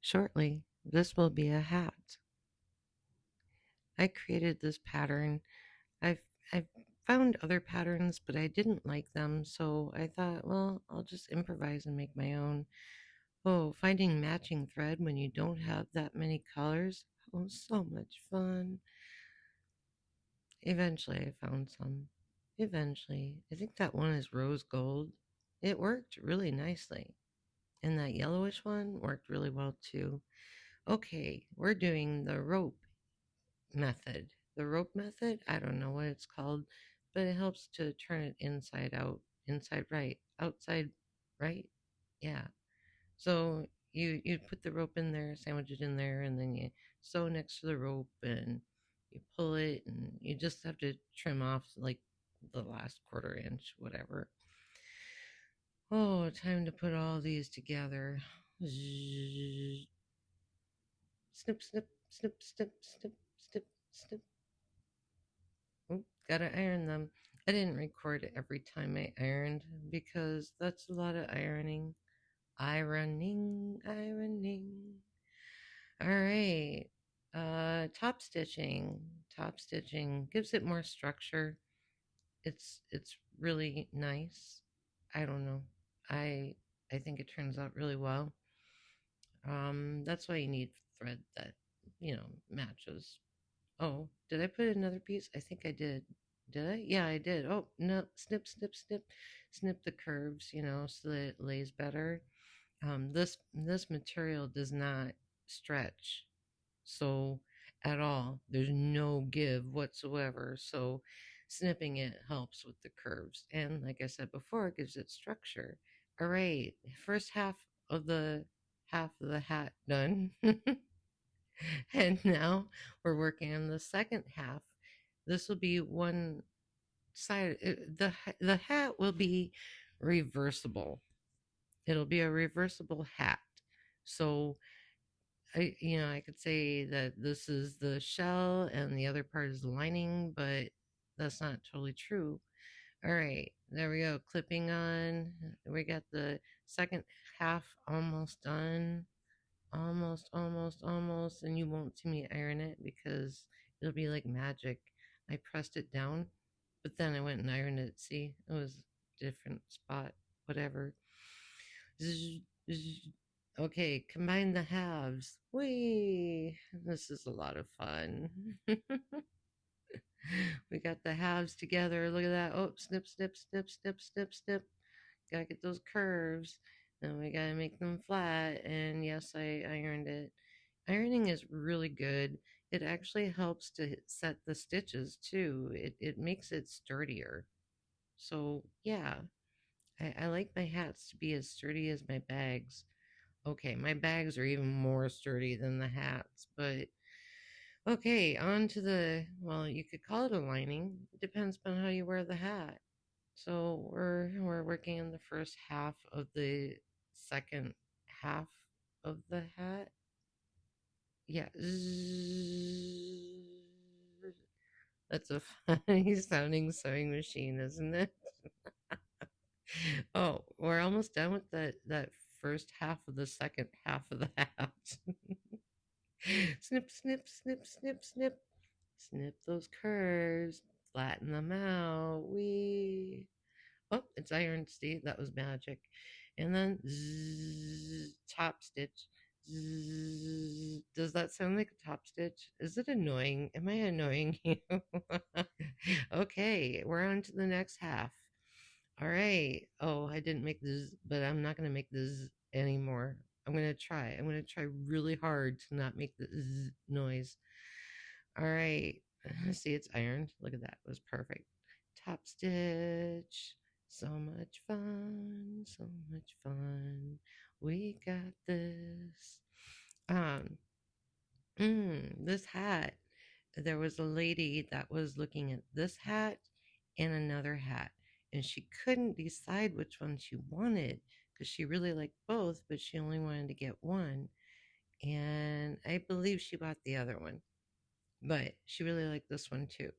shortly. This will be a hat. I created this pattern. I've found other patterns, but I didn't like them, so I thought, well, I'll just improvise and make my own. Oh, finding matching thread when you don't have that many colors. Oh, so much fun. Eventually, I found some. Eventually. I think that one is rose gold. It worked really nicely. And that yellowish one worked really well too. Okay, we're doing the rope method. The rope method, I don't know what it's called, but it helps to turn it inside out, inside right, outside right. Yeah. So you put the rope in there, sandwich it in there, and then you sew next to the rope and you pull it, and you just have to trim off like the last quarter inch, whatever. Oh, time to put all these together. Snip, snip, snip, snip, snip, snip, snip. Oh, gotta iron them. I didn't record every time I ironed because that's a lot of ironing. Ironing, ironing. All right. Top stitching. Top stitching gives it more structure. It's really nice. I don't know. I I think it turns out really well. That's why you need thread that, matches. Oh, did I put another piece? I think I did. Did I? Yeah, I did. Oh, no, snip, snip, snip, snip the curves, so that it lays better. This material does not stretch so at all. There's no give whatsoever. So snipping it helps with the curves. And like I said before, it gives it structure. All right, first half of the hat done. And now we're working on the second half. This will be one side. The hat will be reversible. It'll be a reversible hat. So I could say that this is the shell and the other part is the lining, but that's not totally true. All right, there we go. Clipping on. We got the second half almost done. Almost, almost, almost. And you won't see me iron it because it'll be like magic. I pressed it down, but then I went and ironed it. See, it was a different spot. Whatever. Okay, combine the halves. Whee! This is a lot of fun. We got the halves together. Look at that. Oh, snip, snip, snip, snip, snip, snip. Gotta get those curves. And we gotta make them flat. And yes, I ironed it. Ironing is really good. It actually helps to set the stitches too. It makes it sturdier. So yeah, I like my hats to be as sturdy as my bags. Okay, my bags are even more sturdy than the hats, but okay, on to well, you could call it a lining. It depends on how you wear the hat. So we're working on the first half of the second half of the hat. Yeah. That's a funny sounding sewing machine, isn't it? Oh, we're almost done with that first half of the second half of the hat. Snip, snip, snip, snip, snip. Snip those curves. Flatten them out. Oh, it's iron steel. That was magic. And then top stitch. Does that sound like a top stitch? Is it annoying? Am I annoying you? Okay, we're on to the next half. All right. Oh, I didn't make this, but I'm not going to make this anymore. I'm going to try. I'm going to try really hard to not make the noise. All right. See, it's ironed. Look at that. It was perfect. Top stitch. So much fun. So much fun. We got this. Um, this hat. There was a lady that was looking at this hat and another hat, and she couldn't decide which one she wanted because she really liked both, but she only wanted to get one. And I believe she bought the other one, but she really liked this one too.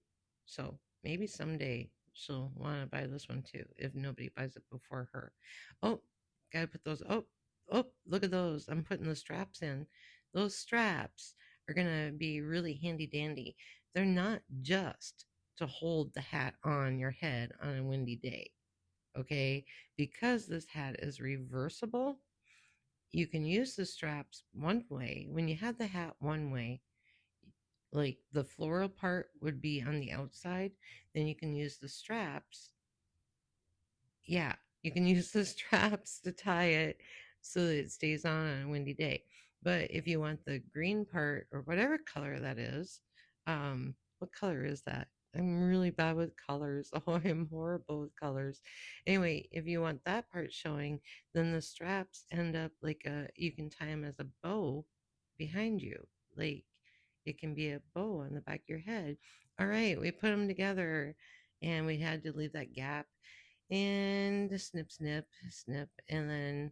So maybe someday she'll want to buy this one too if nobody buys it before her. Oh, gotta put those. Oh, Oh, look at those. I'm putting the straps in. Those straps are going to be really handy dandy. They're not just to hold the hat on your head on a windy day, okay? Because this hat is reversible, you can use the straps one way. When you have the hat one way, like the floral part would be on the outside, then you can use the straps. Yeah, you can use the straps to tie it so that it stays on a windy day. But if you want the green part or whatever color that is, what color is that? I'm really bad with colors. Oh, I'm horrible with colors. Anyway, if you want that part showing, then the straps end up like you can tie them as a bow behind you. Like it can be a bow on the back of your head. All right, we put them together and we had to leave that gap and snip, snip, snip, and then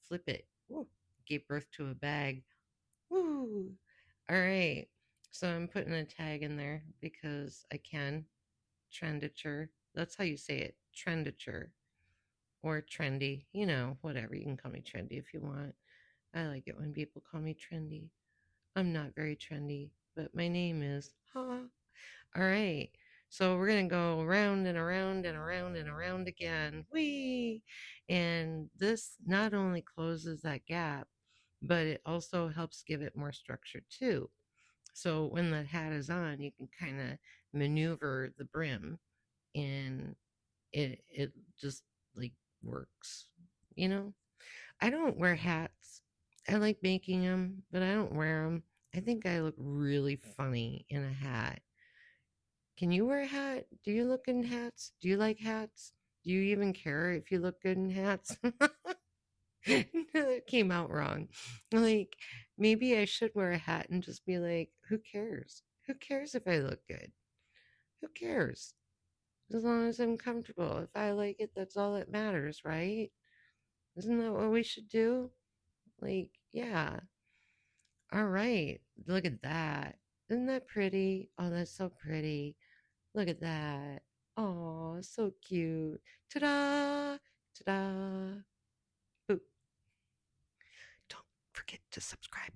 flip it. Woo, gave birth to a bag. Woo! All right. So I'm putting a tag in there because I can. Trendature. That's how you say it. Trendature. Or trendy. You know, whatever. You can call me trendy if you want. I like it when people call me trendy. I'm not very trendy, but my name is. Ha. All right. So we're going to go around and around and around and around again. Whee! And this not only closes that gap, but it also helps give it more structure too. So when that hat is on, you can kind of maneuver the brim and it just like works. You know, I don't wear hats. I like making them, but I don't wear them. I think I look really funny in a hat. Can you wear a hat? Do you look in hats? Do you like hats? Do you even care if you look good in hats? It came out wrong. Like, maybe I should wear a hat and just be like, who cares? Who cares if I look good? Who cares? As long as I'm comfortable. If I like it, that's all that matters, right? Isn't that what we should do? Like, yeah. All right. Look at that. Isn't that pretty? Oh, that's so pretty. Look at that. Oh, so cute. Ta-da! Ta-da! Boop. Don't forget to subscribe.